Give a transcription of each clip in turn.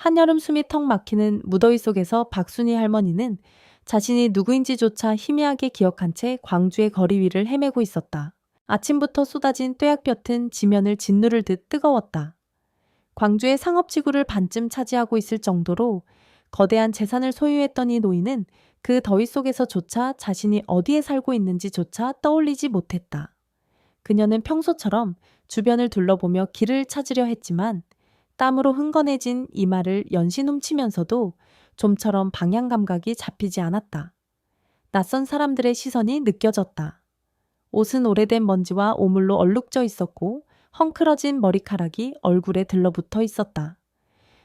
한여름 숨이 턱 막히는 무더위 속에서 박순희 할머니는 자신이 누구인지조차 희미하게 기억한 채 광주의 거리 위를 헤매고 있었다. 아침부터 쏟아진 뙤약볕은 지면을 짓누를 듯 뜨거웠다. 광주의 상업지구를 반쯤 차지하고 있을 정도로 거대한 재산을 소유했던 이 노인은 그 더위 속에서조차 자신이 어디에 살고 있는지조차 떠올리지 못했다. 그녀는 평소처럼 주변을 둘러보며 길을 찾으려 했지만 땀으로 흥건해진 이마를 연신 훔치면서도 좀처럼 방향 감각이 잡히지 않았다. 낯선 사람들의 시선이 느껴졌다. 옷은 오래된 먼지와 오물로 얼룩져 있었고 헝클어진 머리카락이 얼굴에 들러붙어 있었다.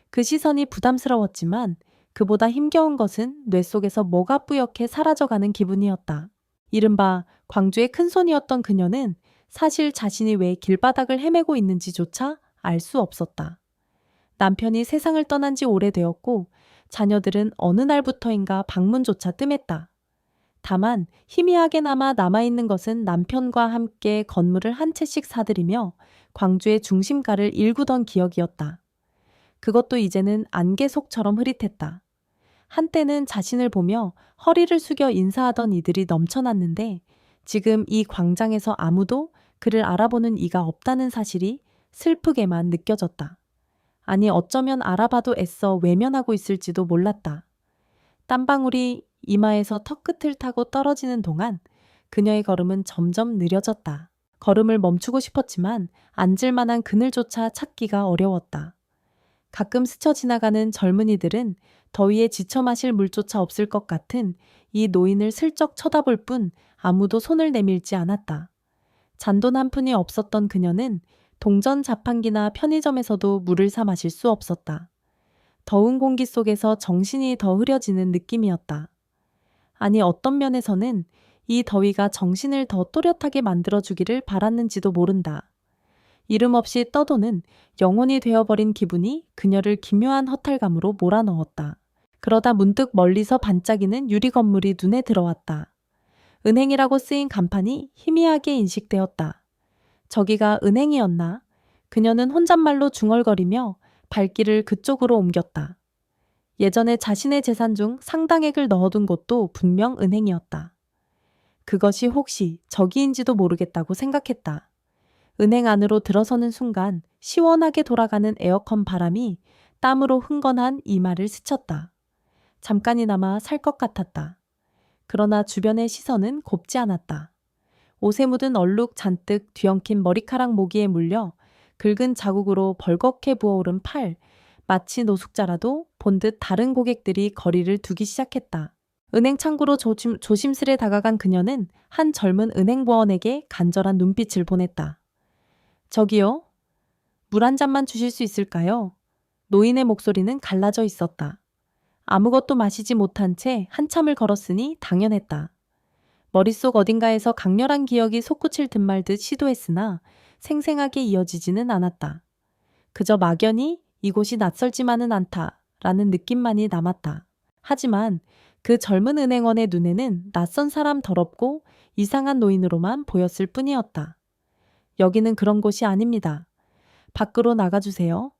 그 시선이 부담스러웠지만 그보다 힘겨운 것은 뇌 속에서 뭐가 뿌옇게 사라져가는 기분이었다. 이른바 광주의 큰손이었던 그녀는 사실 자신이 왜 길바닥을 헤매고 있는지조차 알 수 없었다. 남편이 세상을 떠난 지 오래되었고 자녀들은 어느 날부터인가 방문조차 뜸했다. 다만 희미하게나마 남아있는 것은 남편과 함께 건물을 한 채씩 사들이며 광주의 중심가를 일구던 기억이었다. 그것도 이제는 안개 속처럼 흐릿했다. 한때는 자신을 보며 허리를 숙여 인사하던 이들이 넘쳐났는데 지금 이 광장에서 아무도 그를 알아보는 이가 없다는 사실이 슬프게만 느껴졌다. 아니 어쩌면 알아봐도 애써 외면하고 있을지도 몰랐다. 땀방울이 이마에서 턱끝을 타고 떨어지는 동안 그녀의 걸음은 점점 느려졌다. 걸음을 멈추고 싶었지만 앉을 만한 그늘조차 찾기가 어려웠다. 가끔 스쳐 지나가는 젊은이들은 더위에 지쳐 마실 물조차 없을 것 같은 이 노인을 슬쩍 쳐다볼 뿐 아무도 손을 내밀지 않았다. 잔돈 한 푼이 없었던 그녀는 동전 자판기나 편의점에서도 물을 사 마실 수 없었다. 더운 공기 속에서 정신이 더 흐려지는 느낌이었다. 아니 어떤 면에서는 이 더위가 정신을 더 또렷하게 만들어주기를 바랐는지도 모른다. 이름 없이 떠도는 영혼이 되어버린 기분이 그녀를 기묘한 허탈감으로 몰아넣었다. 그러다 문득 멀리서 반짝이는 유리 건물이 눈에 들어왔다. 은행이라고 쓰인 간판이 희미하게 인식되었다. 저기가 은행이었나? 그녀는 혼잣말로 중얼거리며 발길을 그쪽으로 옮겼다. 예전에 자신의 재산 중 상당액을 넣어둔 곳도 분명 은행이었다. 그것이 혹시 저기인지도 모르겠다고 생각했다. 은행 안으로 들어서는 순간 시원하게 돌아가는 에어컨 바람이 땀으로 흥건한 이마를 스쳤다. 잠깐이나마 살 것 같았다. 그러나 주변의 시선은 곱지 않았다. 옷에 묻은 얼룩 잔뜩 뒤엉킨 머리카락 모기에 물려 긁은 자국으로 벌겋게 부어오른 팔, 마치 노숙자라도 본 듯 다른 고객들이 거리를 두기 시작했다. 은행 창구로 조심스레 다가간 그녀는 한 젊은 은행부원에게 간절한 눈빛을 보냈다. 저기요? 물 한 잔만 주실 수 있을까요? 노인의 목소리는 갈라져 있었다. 아무것도 마시지 못한 채 한참을 걸었으니 당연했다. 머릿속 어딘가에서 강렬한 기억이 솟구칠 듯 말 듯 시도했으나 생생하게 이어지지는 않았다. 그저 막연히 이곳이 낯설지만은 않다라는 느낌만이 남았다. 하지만 그 젊은 은행원의 눈에는 낯선 사람 더럽고 이상한 노인으로만 보였을 뿐이었다. 여기는 그런 곳이 아닙니다. 밖으로 나가주세요.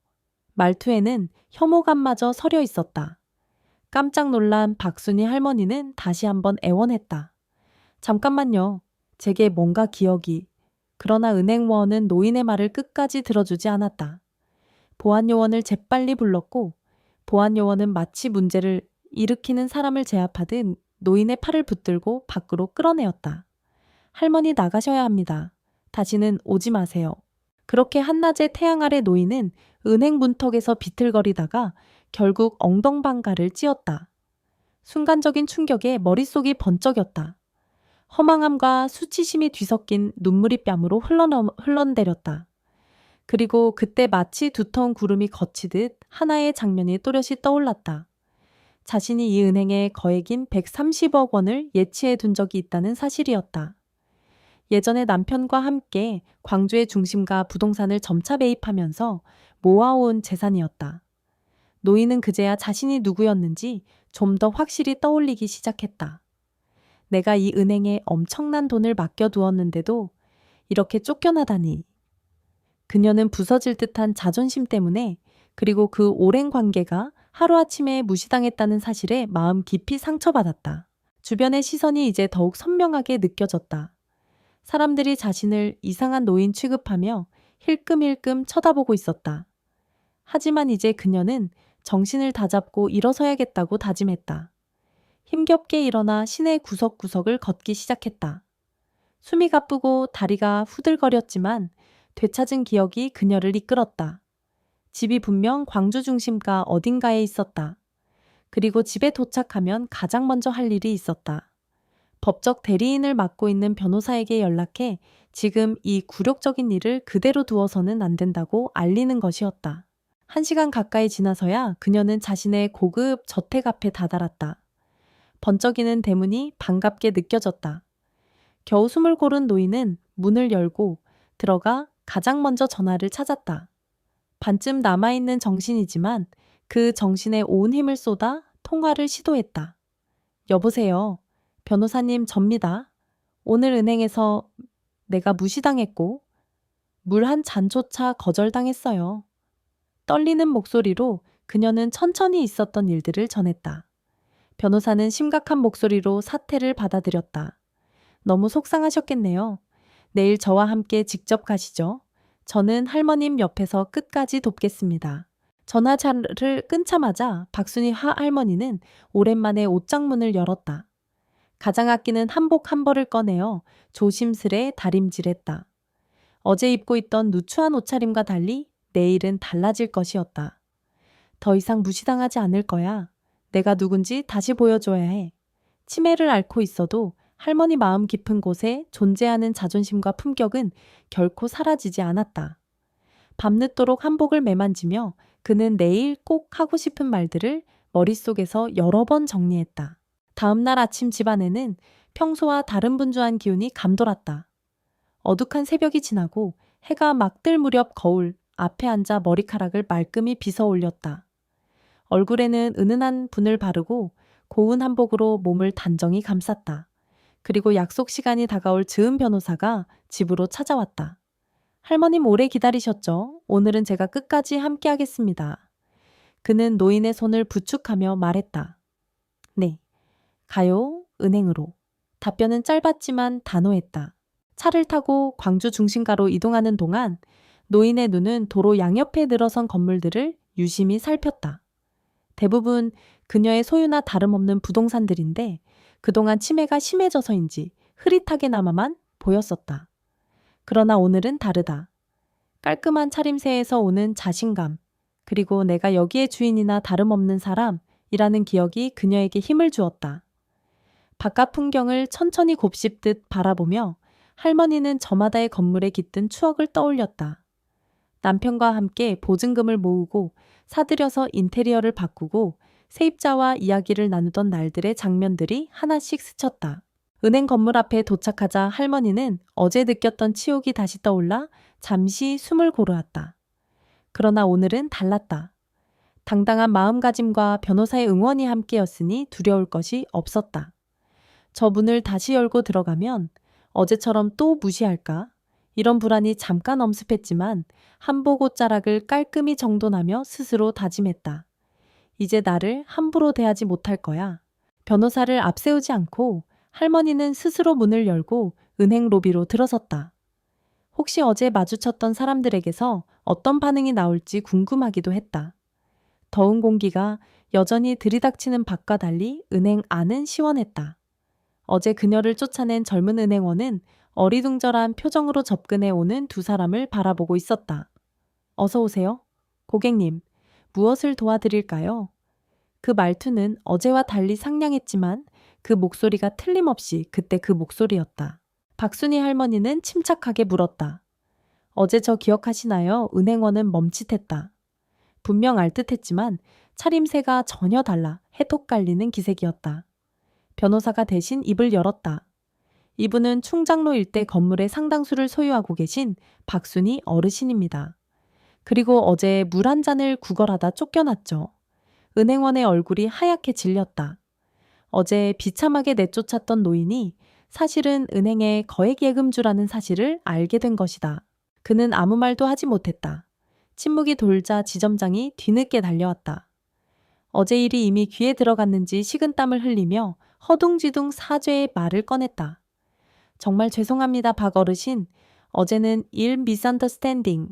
말투에는 혐오감마저 서려 있었다. 깜짝 놀란 박순희 할머니는 다시 한번 애원했다. 잠깐만요. 제게 뭔가 기억이. 그러나 은행원은 노인의 말을 끝까지 들어주지 않았다. 보안요원을 재빨리 불렀고 보안요원은 마치 문제를 일으키는 사람을 제압하듯 노인의 팔을 붙들고 밖으로 끌어내었다. 할머니 나가셔야 합니다. 다시는 오지 마세요. 그렇게 한낮의 태양 아래 노인은 은행 문턱에서 비틀거리다가 결국 엉덩방가를 찧었다. 순간적인 충격에 머릿속이 번쩍였다. 허망함과 수치심이 뒤섞인 눈물이 뺨으로 흘러내렸다. 그리고 그때 마치 두터운 구름이 걷히듯 하나의 장면이 또렷이 떠올랐다. 자신이 이 은행에 거액인 130억 원을 예치해 둔 적이 있다는 사실이었다. 예전에 남편과 함께 광주의 중심가 부동산을 점차 매입하면서 모아온 재산이었다. 노인은 그제야 자신이 누구였는지 좀 더 확실히 떠올리기 시작했다. 내가 이 은행에 엄청난 돈을 맡겨두었는데도 이렇게 쫓겨나다니. 그녀는 부서질 듯한 자존심 때문에 그리고 그 오랜 관계가 하루아침에 무시당했다는 사실에 마음 깊이 상처받았다. 주변의 시선이 이제 더욱 선명하게 느껴졌다. 사람들이 자신을 이상한 노인 취급하며 힐끔힐끔 쳐다보고 있었다. 하지만 이제 그녀는 정신을 다잡고 일어서야겠다고 다짐했다. 힘겹게 일어나 시내 구석구석을 걷기 시작했다. 숨이 가쁘고 다리가 후들거렸지만 되찾은 기억이 그녀를 이끌었다. 집이 분명 광주 중심가 어딘가에 있었다. 그리고 집에 도착하면 가장 먼저 할 일이 있었다. 법적 대리인을 맡고 있는 변호사에게 연락해 지금 이 굴욕적인 일을 그대로 두어서는 안 된다고 알리는 것이었다. 1시간 가까이 지나서야 그녀는 자신의 고급 저택 앞에 다다랐다. 번쩍이는 대문이 반갑게 느껴졌다. 겨우 숨을 고른 노인은 문을 열고 들어가 가장 먼저 전화를 찾았다. 반쯤 남아있는 정신이지만 그 정신에 온 힘을 쏟아 통화를 시도했다. 여보세요. 변호사님 접니다. 오늘 은행에서 내가 무시당했고 물 한 잔조차 거절당했어요. 떨리는 목소리로 그녀는 천천히 있었던 일들을 전했다. 변호사는 심각한 목소리로 사태를 받아들였다. 너무 속상하셨겠네요. 내일 저와 함께 직접 가시죠. 저는 할머님 옆에서 끝까지 돕겠습니다. 전화를 끊자마자 박순희 할머니는 오랜만에 옷장문을 열었다. 가장 아끼는 한복 한 벌을 꺼내어 조심스레 다림질했다. 어제 입고 있던 누추한 옷차림과 달리 내일은 달라질 것이었다. 더 이상 무시당하지 않을 거야. 내가 누군지 다시 보여줘야 해. 치매를 앓고 있어도 할머니 마음 깊은 곳에 존재하는 자존심과 품격은 결코 사라지지 않았다. 밤늦도록 한복을 매만지며 그는 내일 꼭 하고 싶은 말들을 머릿속에서 여러 번 정리했다. 다음 날 아침 집안에는 평소와 다른 분주한 기운이 감돌았다. 어둑한 새벽이 지나고 해가 막 뜰 무렵 거울 앞에 앉아 머리카락을 말끔히 빗어 올렸다. 얼굴에는 은은한 분을 바르고 고운 한복으로 몸을 단정히 감쌌다. 그리고 약속 시간이 다가올 즈음 변호사가 집으로 찾아왔다. 할머님 오래 기다리셨죠? 오늘은 제가 끝까지 함께 하겠습니다. 그는 노인의 손을 부축하며 말했다. 네. 가요? 은행으로. 답변은 짧았지만 단호했다. 차를 타고 광주 중심가로 이동하는 동안 노인의 눈은 도로 양옆에 늘어선 건물들을 유심히 살폈다. 대부분 그녀의 소유나 다름없는 부동산들인데 그동안 치매가 심해져서인지 흐릿하게나마만 보였었다. 그러나 오늘은 다르다. 깔끔한 차림새에서 오는 자신감, 그리고 내가 여기의 주인이나 다름없는 사람이라는 기억이 그녀에게 힘을 주었다. 바깥 풍경을 천천히 곱씹듯 바라보며 할머니는 저마다의 건물에 깃든 추억을 떠올렸다. 남편과 함께 보증금을 모으고 사들여서 인테리어를 바꾸고 세입자와 이야기를 나누던 날들의 장면들이 하나씩 스쳤다. 은행 건물 앞에 도착하자 할머니는 어제 느꼈던 치욕이 다시 떠올라 잠시 숨을 고르았다. 그러나 오늘은 달랐다. 당당한 마음가짐과 변호사의 응원이 함께였으니 두려울 것이 없었다. 저 문을 다시 열고 들어가면 어제처럼 또 무시할까? 이런 불안이 잠깐 엄습했지만 한복 옷자락을 깔끔히 정돈하며 스스로 다짐했다. 이제 나를 함부로 대하지 못할 거야. 변호사를 앞세우지 않고 할머니는 스스로 문을 열고 은행 로비로 들어섰다. 혹시 어제 마주쳤던 사람들에게서 어떤 반응이 나올지 궁금하기도 했다. 더운 공기가 여전히 들이닥치는 밖과 달리 은행 안은 시원했다. 어제 그녀를 쫓아낸 젊은 은행원은 어리둥절한 표정으로 접근해 오는 두 사람을 바라보고 있었다. 어서 오세요. 고객님, 무엇을 도와드릴까요? 그 말투는 어제와 달리 상냥했지만 그 목소리가 틀림없이 그때 그 목소리였다. 박순희 할머니는 침착하게 물었다. 어제 저 기억하시나요? 은행원은 멈칫했다. 분명 알듯했지만 차림새가 전혀 달라 해독 갈리는 기색이었다. 변호사가 대신 입을 열었다. 이분은 충장로 일대 건물의 상당수를 소유하고 계신 박순희 어르신입니다. 그리고 어제 물 한 잔을 구걸하다 쫓겨났죠. 은행원의 얼굴이 하얗게 질렸다. 어제 비참하게 내쫓았던 노인이 사실은 은행의 거액예금주라는 사실을 알게 된 것이다. 그는 아무 말도 하지 못했다. 침묵이 돌자 지점장이 뒤늦게 달려왔다. 어제 일이 이미 귀에 들어갔는지 식은땀을 흘리며 허둥지둥 사죄의 말을 꺼냈다. 정말 죄송합니다, 박 어르신. 어제는 일 미스언더스탠딩.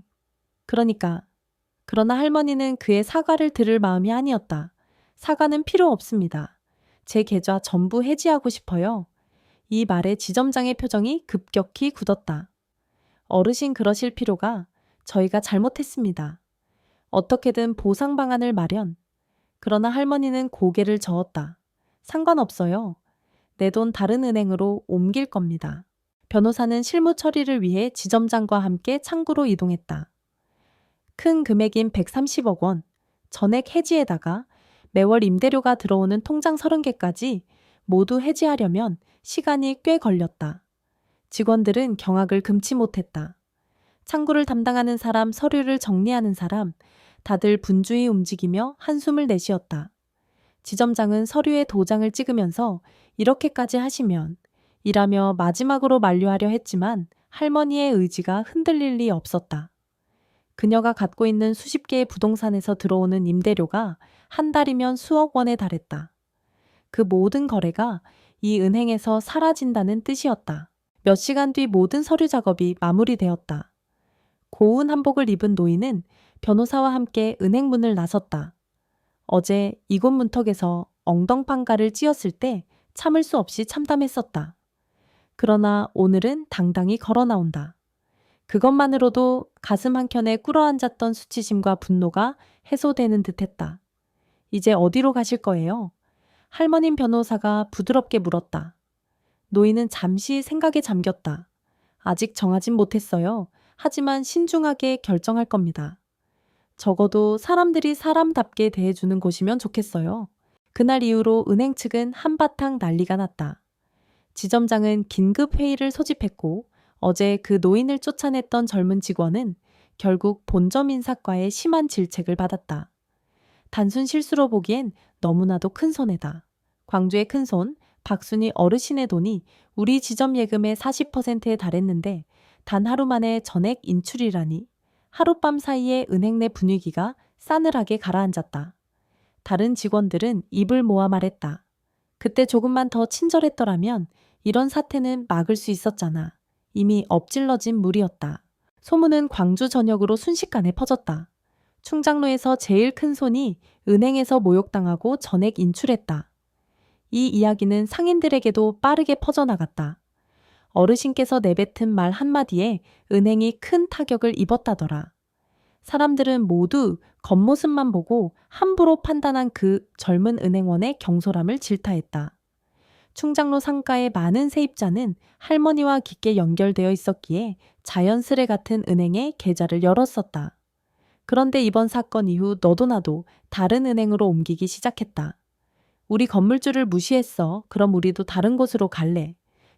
그러나 할머니는 그의 사과를 들을 마음이 아니었다. 사과는 필요 없습니다. 제 계좌 전부 해지하고 싶어요. 이 말에 지점장의 표정이 급격히 굳었다. 어르신 그러실 필요가, 저희가 잘못했습니다. 어떻게든 보상 방안을 마련. 그러나 할머니는 고개를 저었다. 상관없어요. 내 돈 다른 은행으로 옮길 겁니다. 변호사는 실무 처리를 위해 지점장과 함께 창구로 이동했다. 큰 금액인 130억 원, 전액 해지에다가 매월 임대료가 들어오는 통장 30개까지 모두 해지하려면 시간이 꽤 걸렸다. 직원들은 경악을 금치 못했다. 창구를 담당하는 사람, 서류를 정리하는 사람, 다들 분주히 움직이며 한숨을 내쉬었다. 지점장은 서류에 도장을 찍으면서 이렇게까지 하시면 이라며 마지막으로 만류하려 했지만 할머니의 의지가 흔들릴 리 없었다. 그녀가 갖고 있는 수십 개의 부동산에서 들어오는 임대료가 한 달이면 수억 원에 달했다. 그 모든 거래가 이 은행에서 사라진다는 뜻이었다. 몇 시간 뒤 모든 서류 작업이 마무리되었다. 고운 한복을 입은 노인은 변호사와 함께 은행 문을 나섰다. 어제 이곳 문턱에서 엉덩방가를 찧었을 때 참을 수 없이 참담했었다. 그러나 오늘은 당당히 걸어 나온다. 그것만으로도 가슴 한켠에 꿇어앉았던 수치심과 분노가 해소되는 듯했다. 이제 어디로 가실 거예요? 할머님 변호사가 부드럽게 물었다. 노인은 잠시 생각에 잠겼다. 아직 정하진 못했어요. 하지만 신중하게 결정할 겁니다. 적어도 사람들이 사람답게 대해주는 곳이면 좋겠어요. 그날 이후로 은행 측은 한바탕 난리가 났다. 지점장은 긴급 회의를 소집했고 어제 그 노인을 쫓아냈던 젊은 직원은 결국 본점 인사과의 심한 질책을 받았다. 단순 실수로 보기엔 너무나도 큰 손해다. 광주의 큰손, 박순희 어르신의 돈이 우리 지점 예금의 40%에 달했는데 단 하루 만에 전액 인출이라니. 하룻밤 사이에 은행 내 분위기가 싸늘하게 가라앉았다. 다른 직원들은 입을 모아 말했다. 그때 조금만 더 친절했더라면 이런 사태는 막을 수 있었잖아. 이미 엎질러진 물이었다. 소문은 광주 전역으로 순식간에 퍼졌다. 충장로에서 제일 큰 손이 은행에서 모욕당하고 전액 인출했다. 이 이야기는 상인들에게도 빠르게 퍼져나갔다. 어르신께서 내뱉은 말 한마디에 은행이 큰 타격을 입었다더라. 사람들은 모두 겉모습만 보고 함부로 판단한 그 젊은 은행원의 경솔함을 질타했다. 충장로 상가의 많은 세입자는 할머니와 깊게 연결되어 있었기에 자연스레 같은 은행에 계좌를 열었었다. 그런데 이번 사건 이후 너도 나도 다른 은행으로 옮기기 시작했다. 우리 건물주를 무시했어. 그럼 우리도 다른 곳으로 갈래.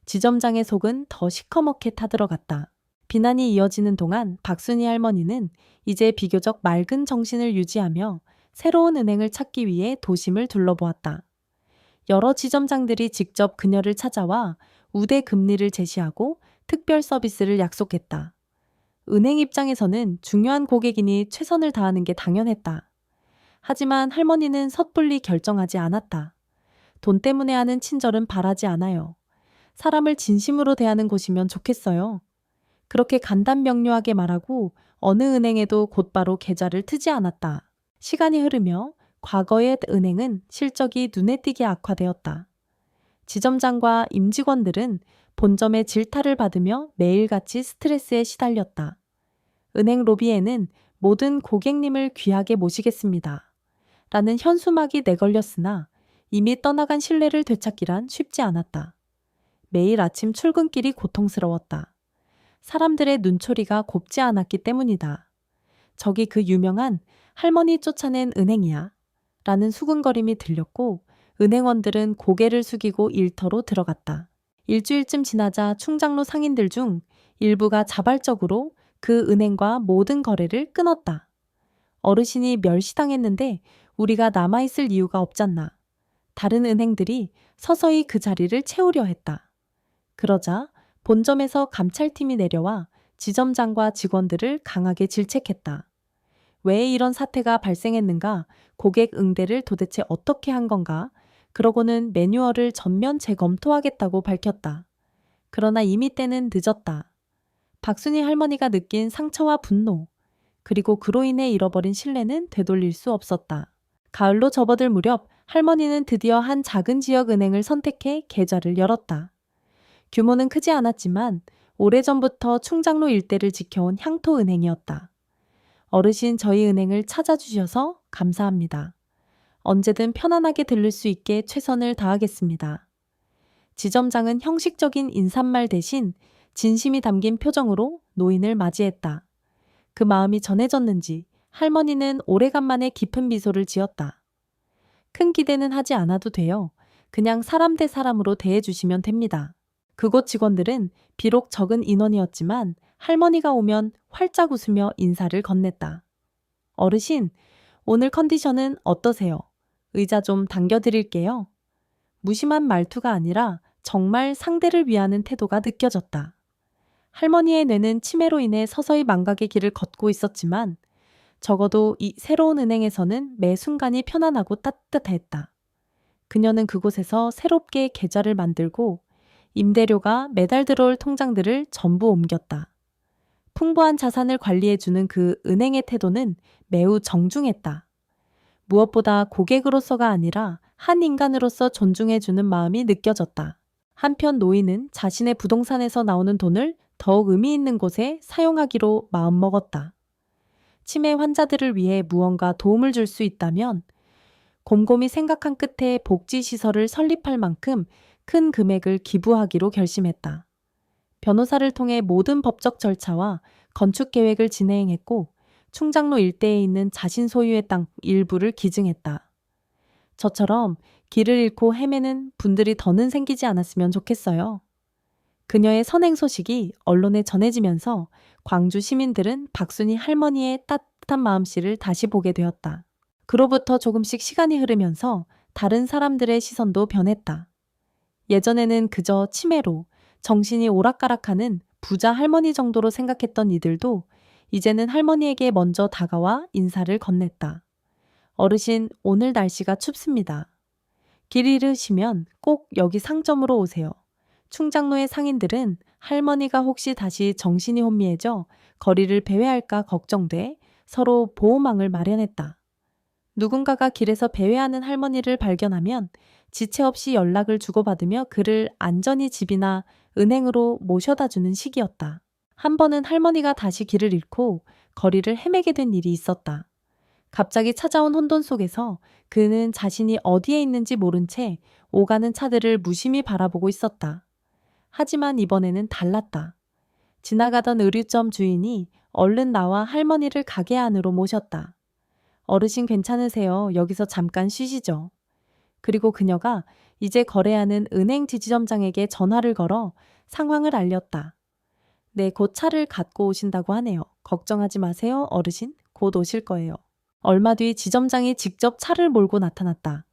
지점장의 속은 더 시커멓게 타들어갔다. 비난이 이어지는 동안 박순희 할머니는 이제 비교적 맑은 정신을 유지하며 새로운 은행을 찾기 위해 도심을 둘러보았다. 여러 지점장들이 직접 그녀를 찾아와 우대 금리를 제시하고 특별 서비스를 약속했다. 은행 입장에서는 중요한 고객이니 최선을 다하는 게 당연했다. 하지만 할머니는 섣불리 결정하지 않았다. 돈 때문에 하는 친절은 바라지 않아요. 사람을 진심으로 대하는 곳이면 좋겠어요. 그렇게 간단명료하게 말하고 어느 은행에도 곧바로 계좌를 트지 않았다. 시간이 흐르며 과거의 은행은 실적이 눈에 띄게 악화되었다. 지점장과 임직원들은 본점의 질타를 받으며 매일같이 스트레스에 시달렸다. 은행 로비에는 모든 고객님을 귀하게 모시겠습니다. 라는 현수막이 내걸렸으나 이미 떠나간 신뢰를 되찾기란 쉽지 않았다. 매일 아침 출근길이 고통스러웠다. 사람들의 눈초리가 곱지 않았기 때문이다. 저기 그 유명한 할머니 쫓아낸 은행이야. 라는 수군거림이 들렸고 은행원들은 고개를 숙이고 일터로 들어갔다. 일주일쯤 지나자 충장로 상인들 중 일부가 자발적으로 그 은행과 모든 거래를 끊었다. 어르신이 멸시당했는데 우리가 남아있을 이유가 없잖나. 다른 은행들이 서서히 그 자리를 채우려 했다. 그러자 본점에서 감찰팀이 내려와 지점장과 직원들을 강하게 질책했다. 왜 이런 사태가 발생했는가? 고객 응대를 도대체 어떻게 한 건가? 그러고는 매뉴얼을 전면 재검토하겠다고 밝혔다. 그러나 이미 때는 늦었다. 박순희 할머니가 느낀 상처와 분노, 그리고 그로 인해 잃어버린 신뢰는 되돌릴 수 없었다. 가을로 접어들 무렵 할머니는 드디어 한 작은 지역 은행을 선택해 계좌를 열었다. 규모는 크지 않았지만 오래전부터 충장로 일대를 지켜온 향토은행이었다. 어르신 저희 은행을 찾아주셔서 감사합니다. 언제든 편안하게 들를 수 있게 최선을 다하겠습니다. 지점장은 형식적인 인사말 대신 진심이 담긴 표정으로 노인을 맞이했다. 그 마음이 전해졌는지 할머니는 오래간만에 깊은 미소를 지었다. 큰 기대는 하지 않아도 돼요. 그냥 사람 대 사람으로 대해주시면 됩니다. 그곳 직원들은 비록 적은 인원이었지만 할머니가 오면 활짝 웃으며 인사를 건넸다. 어르신, 오늘 컨디션은 어떠세요? 의자 좀 당겨드릴게요. 무심한 말투가 아니라 정말 상대를 위하는 태도가 느껴졌다. 할머니의 뇌는 치매로 인해 서서히 망각의 길을 걷고 있었지만 적어도 이 새로운 은행에서는 매 순간이 편안하고 따뜻했다. 그녀는 그곳에서 새롭게 계좌를 만들고 임대료가 매달 들어올 통장들을 전부 옮겼다. 풍부한 자산을 관리해주는 그 은행의 태도는 매우 정중했다. 무엇보다 고객으로서가 아니라 한 인간으로서 존중해주는 마음이 느껴졌다. 한편 노인은 자신의 부동산에서 나오는 돈을 더욱 의미 있는 곳에 사용하기로 마음먹었다. 치매 환자들을 위해 무언가 도움을 줄 수 있다면 곰곰이 생각한 끝에 복지시설을 설립할 만큼 큰 금액을 기부하기로 결심했다. 변호사를 통해 모든 법적 절차와 건축 계획을 진행했고 충장로 일대에 있는 자신 소유의 땅 일부를 기증했다. 저처럼 길을 잃고 헤매는 분들이 더는 생기지 않았으면 좋겠어요. 그녀의 선행 소식이 언론에 전해지면서 광주 시민들은 박순희 할머니의 따뜻한 마음씨를 다시 보게 되었다. 그로부터 조금씩 시간이 흐르면서 다른 사람들의 시선도 변했다. 예전에는 그저 치매로 정신이 오락가락하는 부자 할머니 정도로 생각했던 이들도 이제는 할머니에게 먼저 다가와 인사를 건넸다. 어르신, 오늘 날씨가 춥습니다. 길 잃으시면 꼭 여기 상점으로 오세요. 충장로의 상인들은 할머니가 혹시 다시 정신이 혼미해져 거리를 배회할까 걱정돼 서로 보호망을 마련했다. 누군가가 길에서 배회하는 할머니를 발견하면 지체 없이 연락을 주고받으며 그를 안전히 집이나 은행으로 모셔다 주는 시기였다. 한 번은 할머니가 다시 길을 잃고 거리를 헤매게 된 일이 있었다. 갑자기 찾아온 혼돈 속에서 그는 자신이 어디에 있는지 모른 채 오가는 차들을 무심히 바라보고 있었다. 하지만 이번에는 달랐다. 지나가던 의류점 주인이 얼른 나와 할머니를 가게 안으로 모셨다. 어르신 괜찮으세요? 여기서 잠깐 쉬시죠. 그리고 그녀가 이제 거래하는 은행 지점장에게 전화를 걸어 상황을 알렸다. 네, 곧 차를 갖고 오신다고 하네요. 걱정하지 마세요, 어르신. 곧 오실 거예요. 얼마 뒤 지점장이 직접 차를 몰고 나타났다.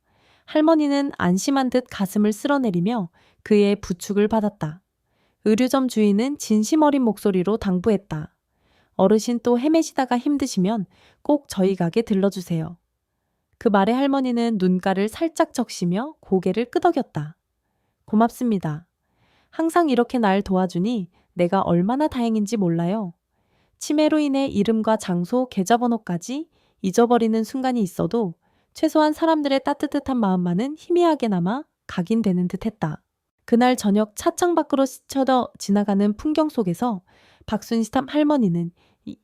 할머니는 안심한 듯 가슴을 쓸어내리며 그의 부축을 받았다. 의류점 주인은 진심 어린 목소리로 당부했다. 어르신 또 헤매시다가 힘드시면 꼭 저희 가게 들러주세요. 그 말에 할머니는 눈가를 살짝 적시며 고개를 끄덕였다. 고맙습니다. 항상 이렇게 날 도와주니 내가 얼마나 다행인지 몰라요. 치매로 인해 이름과 장소, 계좌번호까지 잊어버리는 순간이 있어도 최소한 사람들의 따뜻한 마음만은 희미하게나마 각인되는 듯했다. 그날 저녁 차창 밖으로 스쳐져 지나가는 풍경 속에서 박순희 할머니는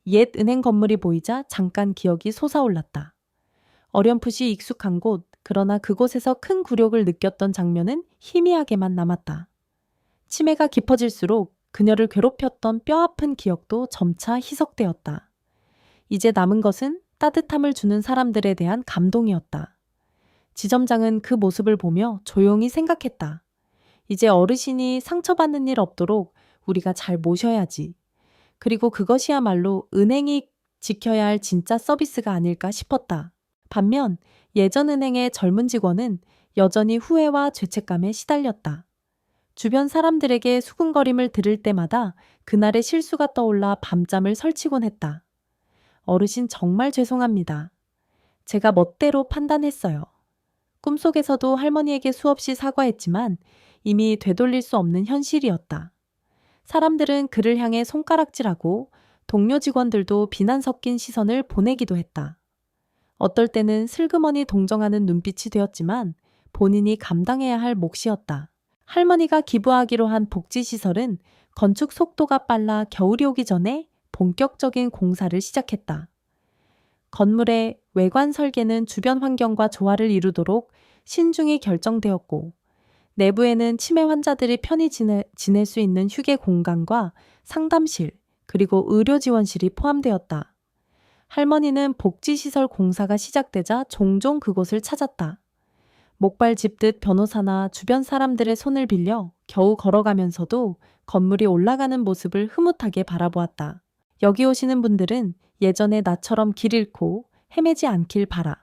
옛 은행 건물이 보이자 잠깐 기억이 솟아올랐다. 어렴풋이 익숙한 곳, 그러나 그곳에서 큰 굴욕을 느꼈던 장면은 희미하게만 남았다. 치매가 깊어질수록 그녀를 괴롭혔던 뼈아픈 기억도 점차 희석되었다. 이제 남은 것은 따뜻함을 주는 사람들에 대한 감동이었다. 지점장은 그 모습을 보며 조용히 생각했다. 이제 어르신이 상처받는 일 없도록 우리가 잘 모셔야지. 그리고 그것이야말로 은행이 지켜야 할 진짜 서비스가 아닐까 싶었다. 반면 예전 은행의 젊은 직원은 여전히 후회와 죄책감에 시달렸다. 주변 사람들에게 수군거림을 들을 때마다 그날의 실수가 떠올라 밤잠을 설치곤 했다. 어르신 정말 죄송합니다. 제가 멋대로 판단했어요. 꿈속에서도 할머니에게 수없이 사과했지만 이미 되돌릴 수 없는 현실이었다. 사람들은 그를 향해 손가락질하고 동료 직원들도 비난 섞인 시선을 보내기도 했다. 어떨 때는 슬그머니 동정하는 눈빛이 되었지만 본인이 감당해야 할 몫이었다. 할머니가 기부하기로 한 복지시설은 건축 속도가 빨라 겨울이 오기 전에 본격적인 공사를 시작했다. 건물의 외관 설계는 주변 환경과 조화를 이루도록 신중히 결정되었고, 내부에는 치매 환자들이 편히 지낼 수 있는 휴게 공간과 상담실, 그리고 의료 지원실이 포함되었다. 할머니는 복지시설 공사가 시작되자 종종 그곳을 찾았다. 목발 짚듯 변호사나 주변 사람들의 손을 빌려 겨우 걸어가면서도 건물이 올라가는 모습을 흐뭇하게 바라보았다. 여기 오시는 분들은 예전에 나처럼 길 잃고 헤매지 않길 바라.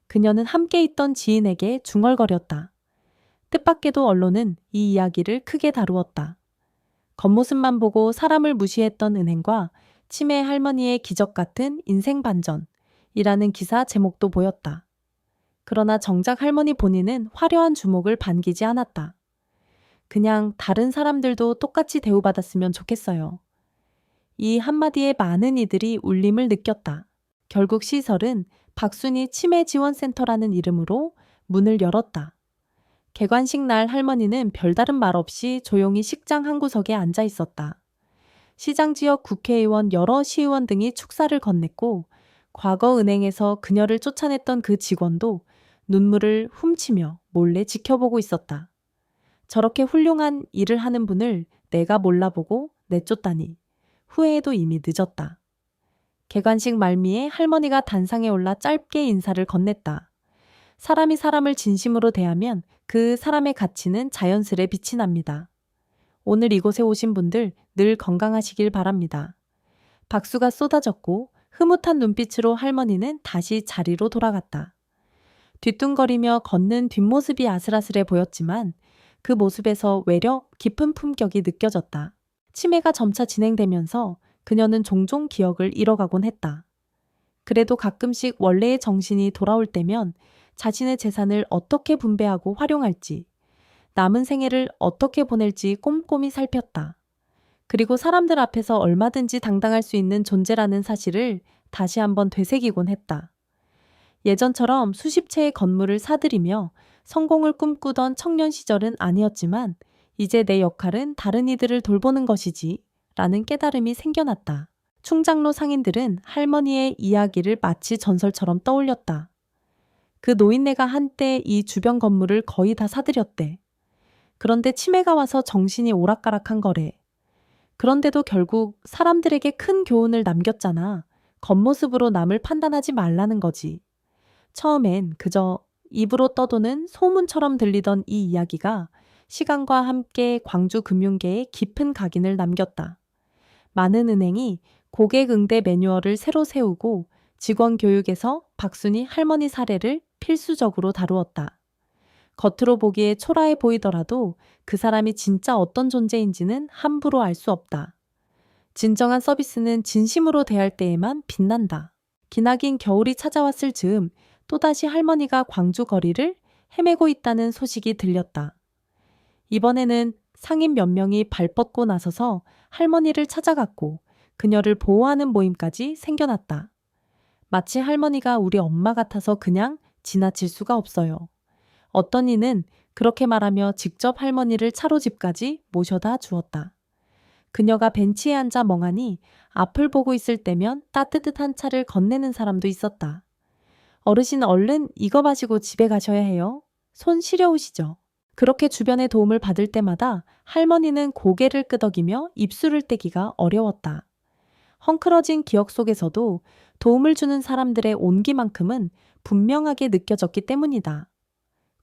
그녀는 함께 있던 지인에게 중얼거렸다. 뜻밖에도 언론은 이 이야기를 크게 다루었다. 겉모습만 보고 사람을 무시했던 은행과 치매 할머니의 기적 같은 인생 반전이라는 기사 제목도 보였다. 그러나 정작 할머니 본인은 화려한 주목을 반기지 않았다. 그냥 다른 사람들도 똑같이 대우받았으면 좋겠어요. 이 한마디에 많은 이들이 울림을 느꼈다. 결국 시설은 박순희 치매지원센터라는 이름으로 문을 열었다. 개관식 날 할머니는 별다른 말 없이 조용히 식장 한 구석에 앉아 있었다. 시장 지역 국회의원 여러 시의원 등이 축사를 건넸고 과거 은행에서 그녀를 쫓아냈던 그 직원도 눈물을 훔치며 몰래 지켜보고 있었다. 저렇게 훌륭한 일을 하는 분을 내가 몰라보고 내쫓다니 후회에도 이미 늦었다. 개관식 말미에 할머니가 단상에 올라 짧게 인사를 건넸다. 사람이 사람을 진심으로 대하면 그 사람의 가치는 자연스레 빛이 납니다. 오늘 이곳에 오신 분들 늘 건강하시길 바랍니다. 박수가 쏟아졌고 흐뭇한 눈빛으로 할머니는 다시 자리로 돌아갔다. 뒤뚱거리며 걷는 뒷모습이 아슬아슬해 보였지만 그 모습에서 외려 깊은 품격이 느껴졌다. 치매가 점차 진행되면서 그녀는 종종 기억을 잃어가곤 했다. 그래도 가끔씩 원래의 정신이 돌아올 때면 자신의 재산을 어떻게 분배하고 활용할지, 남은 생애를 어떻게 보낼지 꼼꼼히 살폈다. 그리고 사람들 앞에서 얼마든지 당당할 수 있는 존재라는 사실을 다시 한번 되새기곤 했다. 예전처럼 수십 채의 건물을 사들이며 성공을 꿈꾸던 청년 시절은 아니었지만 이제 내 역할은 다른 이들을 돌보는 것이지 라는 깨달음이 생겨났다. 충장로 상인들은 할머니의 이야기를 마치 전설처럼 떠올렸다. 그 노인네가 한때 이 주변 건물을 거의 다 사들였대. 그런데 치매가 와서 정신이 오락가락한 거래. 그런데도 결국 사람들에게 큰 교훈을 남겼잖아. 겉모습으로 남을 판단하지 말라는 거지. 처음엔 그저 입으로 떠도는 소문처럼 들리던 이 이야기가 시간과 함께 광주 금융계에 깊은 각인을 남겼다. 많은 은행이 고객 응대 매뉴얼을 새로 세우고 직원 교육에서 박순희 할머니 사례를 필수적으로 다루었다. 겉으로 보기에 초라해 보이더라도 그 사람이 진짜 어떤 존재인지는 함부로 알 수 없다. 진정한 서비스는 진심으로 대할 때에만 빛난다. 기나긴 겨울이 찾아왔을 즈음 또다시 할머니가 광주 거리를 헤매고 있다는 소식이 들렸다. 이번에는 상인 몇 명이 발뻗고 나서서 할머니를 찾아갔고 그녀를 보호하는 모임까지 생겨났다. 마치 할머니가 우리 엄마 같아서 그냥 지나칠 수가 없어요. 어떤 이는 그렇게 말하며 직접 할머니를 차로 집까지 모셔다 주었다. 그녀가 벤치에 앉아 멍하니 앞을 보고 있을 때면 따뜻한 차를 건네는 사람도 있었다. 어르신 얼른 이거 마시고 집에 가셔야 해요. 손 시려우시죠? 그렇게 주변의 도움을 받을 때마다 할머니는 고개를 끄덕이며 입술을 떼기가 어려웠다. 헝클어진 기억 속에서도 도움을 주는 사람들의 온기만큼은 분명하게 느껴졌기 때문이다.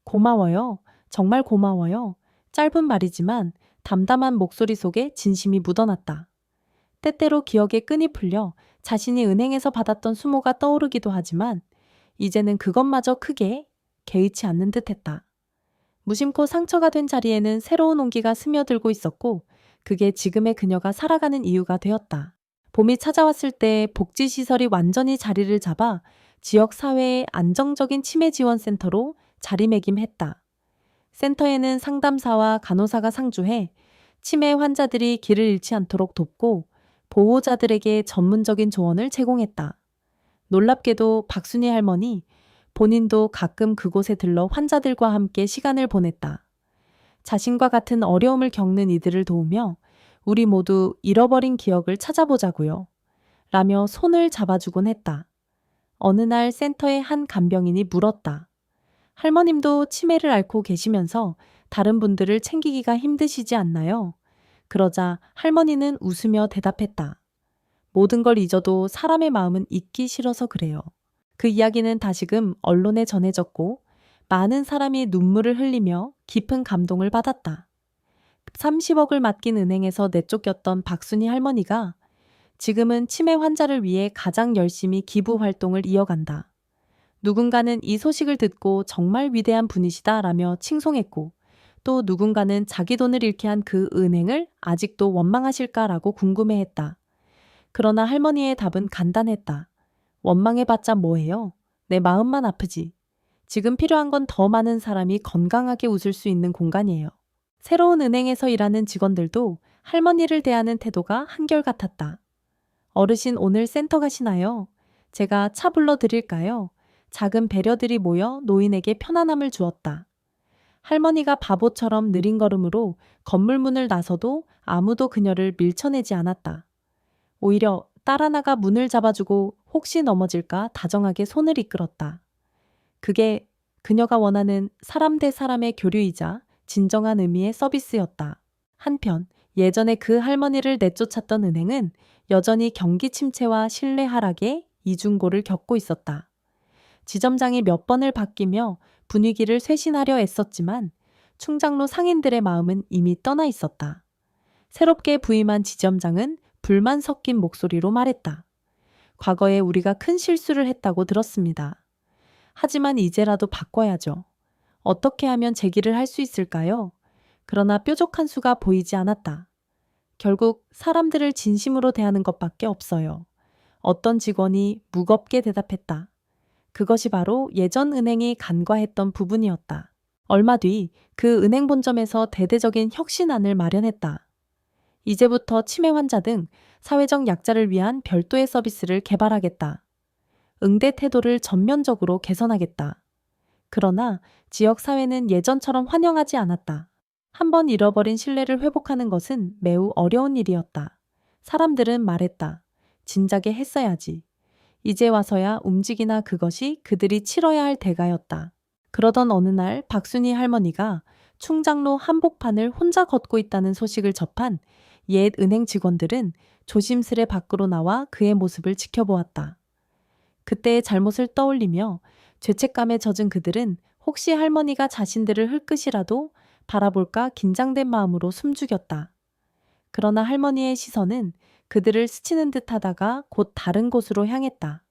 고마워요. 정말 고마워요. 짧은 말이지만 담담한 목소리 속에 진심이 묻어났다. 때때로 기억의 끈이 풀려 자신이 은행에서 받았던 수모가 떠오르기도 하지만 이제는 그것마저 크게 개의치 않는 듯했다. 무심코 상처가 된 자리에는 새로운 온기가 스며들고 있었고 그게 지금의 그녀가 살아가는 이유가 되었다. 봄이 찾아왔을 때 복지시설이 완전히 자리를 잡아 지역 사회의 안정적인 치매 지원 센터로 자리매김했다. 센터에는 상담사와 간호사가 상주해 치매 환자들이 길을 잃지 않도록 돕고 보호자들에게 전문적인 조언을 제공했다. 놀랍게도 박순희 할머니 본인도 가끔 그곳에 들러 환자들과 함께 시간을 보냈다. 자신과 같은 어려움을 겪는 이들을 도우며 우리 모두 잃어버린 기억을 찾아보자고요. 라며 손을 잡아주곤 했다. 어느 날 센터의 한 간병인이 물었다. 할머님도 치매를 앓고 계시면서 다른 분들을 챙기기가 힘드시지 않나요? 그러자 할머니는 웃으며 대답했다. 모든 걸 잊어도 사람의 마음은 잊기 싫어서 그래요. 그 이야기는 다시금 언론에 전해졌고 많은 사람이 눈물을 흘리며 깊은 감동을 받았다. 30억을 맡긴 은행에서 내쫓겼던 박순희 할머니가 지금은 치매 환자를 위해 가장 열심히 기부 활동을 이어간다. 누군가는 이 소식을 듣고 정말 위대한 분이시다라며 칭송했고 또 누군가는 자기 돈을 잃게 한 그 은행을 아직도 원망하실까라고 궁금해했다. 그러나 할머니의 답은 간단했다. 원망해봤자 뭐해요? 내 마음만 아프지. 지금 필요한 건 더 많은 사람이 건강하게 웃을 수 있는 공간이에요. 새로운 은행에서 일하는 직원들도 할머니를 대하는 태도가 한결같았다. 어르신 오늘 센터 가시나요? 제가 차 불러드릴까요? 작은 배려들이 모여 노인에게 편안함을 주었다. 할머니가 바보처럼 느린 걸음으로 건물 문을 나서도 아무도 그녀를 밀쳐내지 않았다. 오히려 딸 하나가 문을 잡아주고 혹시 넘어질까 다정하게 손을 이끌었다. 그게 그녀가 원하는 사람 대 사람의 교류이자 진정한 의미의 서비스였다. 한편 예전에 그 할머니를 내쫓았던 은행은 여전히 경기 침체와 신뢰 하락에 이중고를 겪고 있었다. 지점장이 몇 번을 바뀌며 분위기를 쇄신하려 애썼지만 충장로 상인들의 마음은 이미 떠나 있었다. 새롭게 부임한 지점장은 불만 섞인 목소리로 말했다. 과거에 우리가 큰 실수를 했다고 들었습니다. 하지만 이제라도 바꿔야죠. 어떻게 하면 재기를 할 수 있을까요? 그러나 뾰족한 수가 보이지 않았다. 결국 사람들을 진심으로 대하는 것밖에 없어요. 어떤 직원이 무겁게 대답했다. 그것이 바로 예전 은행이 간과했던 부분이었다. 얼마 뒤 그 은행 본점에서 대대적인 혁신안을 마련했다. 이제부터 치매 환자 등 사회적 약자를 위한 별도의 서비스를 개발하겠다. 응대 태도를 전면적으로 개선하겠다. 그러나 지역 사회는 예전처럼 환영하지 않았다. 한번 잃어버린 신뢰를 회복하는 것은 매우 어려운 일이었다. 사람들은 말했다. 진작에 했어야지. 이제 와서야 움직이나 그것이 그들이 치러야 할 대가였다. 그러던 어느 날 박순희 할머니가 충장로 한복판을 혼자 걷고 있다는 소식을 접한 옛 은행 직원들은 조심스레 밖으로 나와 그의 모습을 지켜보았다. 그때의 잘못을 떠올리며 죄책감에 젖은 그들은 혹시 할머니가 자신들을 흘끗이라도 바라볼까 긴장된 마음으로 숨죽였다. 그러나 할머니의 시선은 그들을 스치는 듯 하다가 곧 다른 곳으로 향했다.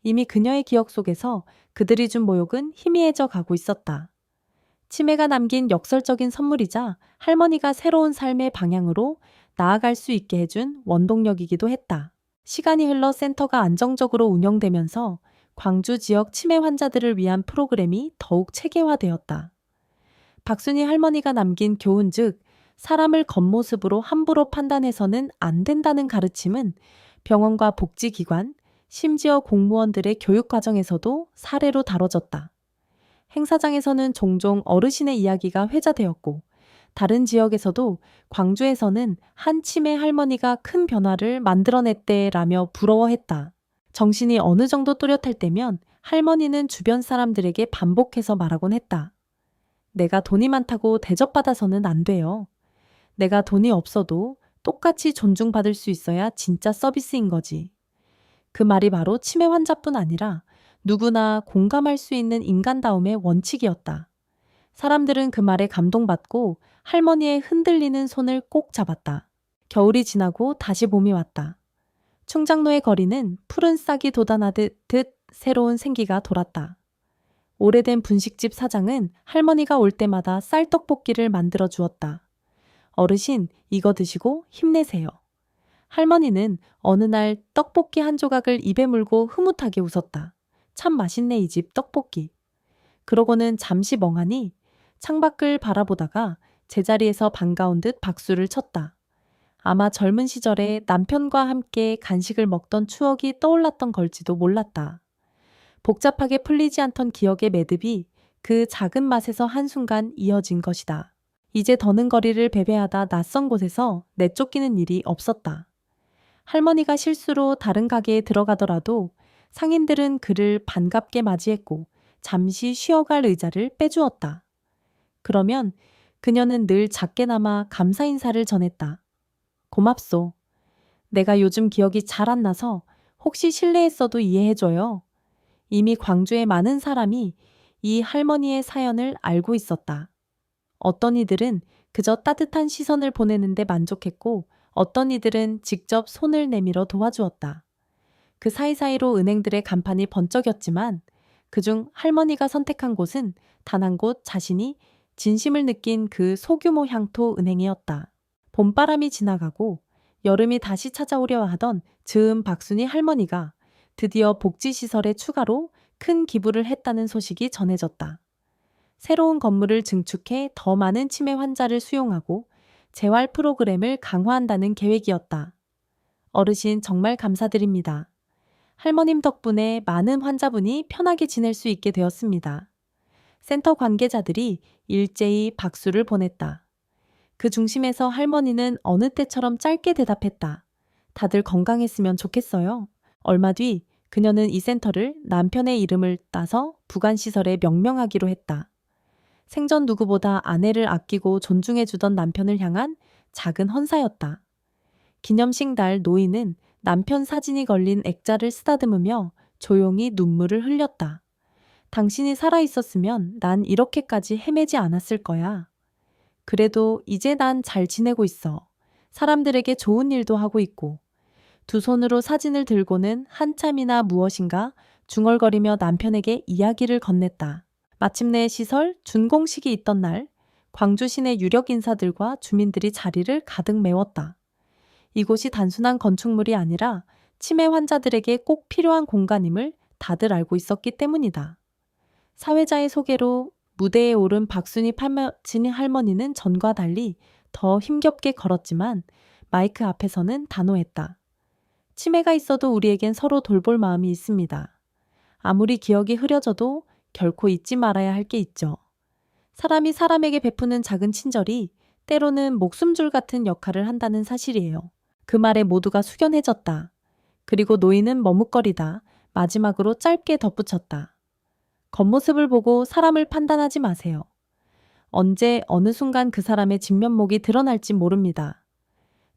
이미 그녀의 기억 속에서 그들이 준 모욕은 희미해져 가고 있었다. 치매가 남긴 역설적인 선물이자 할머니가 새로운 삶의 방향으로 나아갈 수 있게 해준 원동력이기도 했다. 시간이 흘러 센터가 안정적으로 운영되면서 광주 지역 치매 환자들을 위한 프로그램이 더욱 체계화되었다. 박순희 할머니가 남긴 교훈 즉 사람을 겉모습으로 함부로 판단해서는 안 된다는 가르침은 병원과 복지기관, 심지어 공무원들의 교육 과정에서도 사례로 다뤄졌다. 행사장에서는 종종 어르신의 이야기가 회자되었고 다른 지역에서도 광주에서는 한 치매 할머니가 큰 변화를 만들어냈대라며 부러워했다. 정신이 어느 정도 또렷할 때면 할머니는 주변 사람들에게 반복해서 말하곤 했다. 내가 돈이 많다고 대접받아서는 안 돼요. 내가 돈이 없어도 똑같이 존중받을 수 있어야 진짜 서비스인 거지. 그 말이 바로 치매 환자뿐 아니라 누구나 공감할 수 있는 인간다움의 원칙이었다. 사람들은 그 말에 감동받고 할머니의 흔들리는 손을 꼭 잡았다. 겨울이 지나고 다시 봄이 왔다. 충장로의 거리는 푸른 싹이 돋아나듯 새로운 생기가 돌았다. 오래된 분식집 사장은 할머니가 올 때마다 쌀떡볶이를 만들어 주었다. 어르신, 이거 드시고 힘내세요. 할머니는 어느 날 떡볶이 한 조각을 입에 물고 흐뭇하게 웃었다. 참 맛있네, 이 집 떡볶이. 그러고는 잠시 멍하니 창밖을 바라보다가 제자리에서 반가운 듯 박수를 쳤다. 아마 젊은 시절에 남편과 함께 간식을 먹던 추억이 떠올랐던 걸지도 몰랐다. 복잡하게 풀리지 않던 기억의 매듭이 그 작은 맛에서 한순간 이어진 것이다. 이제 더는 거리를 배회하다 낯선 곳에서 내쫓기는 일이 없었다. 할머니가 실수로 다른 가게에 들어가더라도 상인들은 그를 반갑게 맞이했고 잠시 쉬어갈 의자를 빼주었다. 그러면 그녀는 늘 작게나마 감사 인사를 전했다. 고맙소. 내가 요즘 기억이 잘 안 나서 혹시 실례했어도 이해해줘요. 이미 광주의 많은 사람이 이 할머니의 사연을 알고 있었다. 어떤 이들은 그저 따뜻한 시선을 보내는데 만족했고 어떤 이들은 직접 손을 내밀어 도와주었다. 그 사이사이로 은행들의 간판이 번쩍였지만 그중 할머니가 선택한 곳은 단 한 곳 자신이 진심을 느낀 그 소규모 향토 은행이었다. 봄바람이 지나가고 여름이 다시 찾아오려 하던 즈음 박순이 할머니가 드디어 복지시설에 추가로 큰 기부를 했다는 소식이 전해졌다. 새로운 건물을 증축해 더 많은 치매 환자를 수용하고 재활 프로그램을 강화한다는 계획이었다. 어르신 정말 감사드립니다. 할머님 덕분에 많은 환자분이 편하게 지낼 수 있게 되었습니다. 센터 관계자들이 일제히 박수를 보냈다. 그 중심에서 할머니는 어느 때처럼 짧게 대답했다. 다들 건강했으면 좋겠어요. 얼마 뒤 그녀는 이 센터를 남편의 이름을 따서 부관시설에 명명하기로 했다. 생전 누구보다 아내를 아끼고 존중해주던 남편을 향한 작은 헌사였다. 기념식 날 노인은 남편 사진이 걸린 액자를 쓰다듬으며 조용히 눈물을 흘렸다. 당신이 살아있었으면 난 이렇게까지 헤매지 않았을 거야. 그래도 이제 난 잘 지내고 있어. 사람들에게 좋은 일도 하고 있고. 두 손으로 사진을 들고는 한참이나 무엇인가 중얼거리며 남편에게 이야기를 건넸다. 마침내 시설 준공식이 있던 날 광주 시내 유력 인사들과 주민들이 자리를 가득 메웠다. 이곳이 단순한 건축물이 아니라 치매 환자들에게 꼭 필요한 공간임을 다들 알고 있었기 때문이다. 사회자의 소개로 무대에 오른 박순이 팔머친 할머니는 전과 달리 더 힘겹게 걸었지만 마이크 앞에서는 단호했다. 치매가 있어도 우리에겐 서로 돌볼 마음이 있습니다. 아무리 기억이 흐려져도 결코 잊지 말아야 할 게 있죠. 사람이 사람에게 베푸는 작은 친절이 때로는 목숨줄 같은 역할을 한다는 사실이에요. 그 말에 모두가 숙연해졌다. 그리고 노인은 머뭇거리다 마지막으로 짧게 덧붙였다. 겉모습을 보고 사람을 판단하지 마세요. 언제 어느 순간 그 사람의 진면목이 드러날지 모릅니다.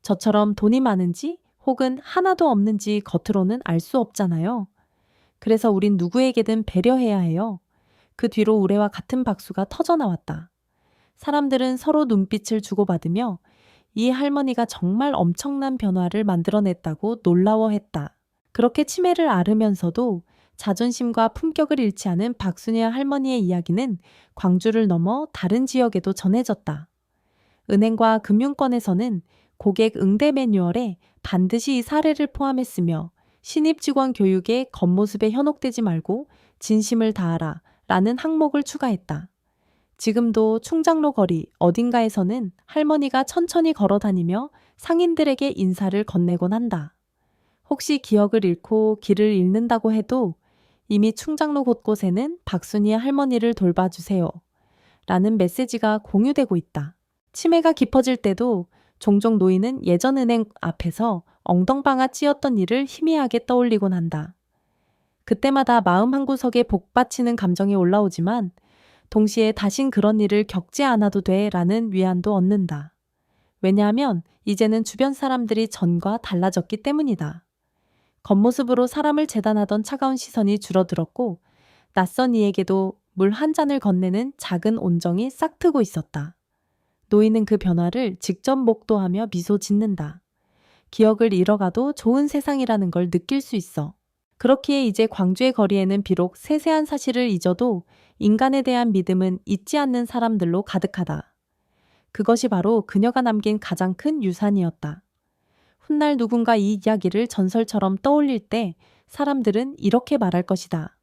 저처럼 돈이 많은지 혹은 하나도 없는지 겉으로는 알 수 없잖아요. 그래서 우린 누구에게든 배려해야 해요. 그 뒤로 우레와 같은 박수가 터져나왔다. 사람들은 서로 눈빛을 주고받으며 이 할머니가 정말 엄청난 변화를 만들어냈다고 놀라워했다. 그렇게 치매를 앓으면서도 자존심과 품격을 잃지 않은 박순희와 할머니의 이야기는 광주를 넘어 다른 지역에도 전해졌다. 은행과 금융권에서는 고객 응대 매뉴얼에 반드시 이 사례를 포함했으며 신입 직원 교육에 겉모습에 현혹되지 말고 진심을 다하라 라는 항목을 추가했다. 지금도 충장로 거리 어딘가에서는 할머니가 천천히 걸어 다니며 상인들에게 인사를 건네곤 한다. 혹시 기억을 잃고 길을 잃는다고 해도 이미 충장로 곳곳에는 박순희의 할머니를 돌봐주세요. 라는 메시지가 공유되고 있다. 치매가 깊어질 때도 종종 노인은 예전 은행 앞에서 엉덩방아 찧었던 일을 희미하게 떠올리곤 한다. 그때마다 마음 한구석에 복받치는 감정이 올라오지만 동시에 다신 그런 일을 겪지 않아도 돼 라는 위안도 얻는다. 왜냐하면 이제는 주변 사람들이 전과 달라졌기 때문이다. 겉모습으로 사람을 재단하던 차가운 시선이 줄어들었고 낯선 이에게도 물 한 잔을 건네는 작은 온정이 싹트고 있었다. 노인은 그 변화를 직접 목도하며 미소 짓는다. 기억을 잃어가도 좋은 세상이라는 걸 느낄 수 있어. 그렇기에 이제 광주의 거리에는 비록 세세한 사실을 잊어도 인간에 대한 믿음은 잊지 않는 사람들로 가득하다. 그것이 바로 그녀가 남긴 가장 큰 유산이었다. 훗날 누군가 이 이야기를 전설처럼 떠올릴 때 사람들은 이렇게 말할 것이다.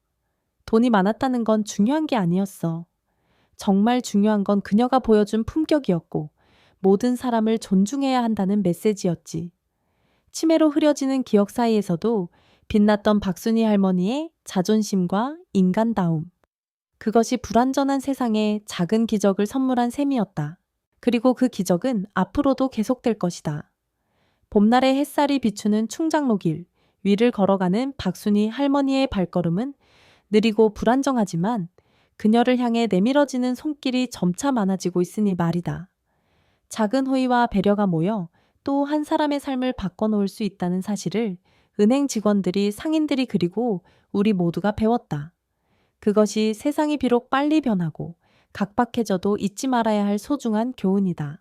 돈이 많았다는 건 중요한 게 아니었어. 정말 중요한 건 그녀가 보여준 품격이었고 모든 사람을 존중해야 한다는 메시지였지. 치매로 흐려지는 기억 사이에서도 빛났던 박순희 할머니의 자존심과 인간다움. 그것이 불완전한 세상에 작은 기적을 선물한 셈이었다. 그리고 그 기적은 앞으로도 계속될 것이다. 봄날의 햇살이 비추는 충장로길 위를 걸어가는 박순희 할머니의 발걸음은 느리고 불안정하지만 그녀를 향해 내밀어지는 손길이 점차 많아지고 있으니 말이다. 작은 호의와 배려가 모여 또 한 사람의 삶을 바꿔놓을 수 있다는 사실을 은행 직원들이 상인들이 그리고 우리 모두가 배웠다. 그것이 세상이 비록 빨리 변하고 각박해져도 잊지 말아야 할 소중한 교훈이다.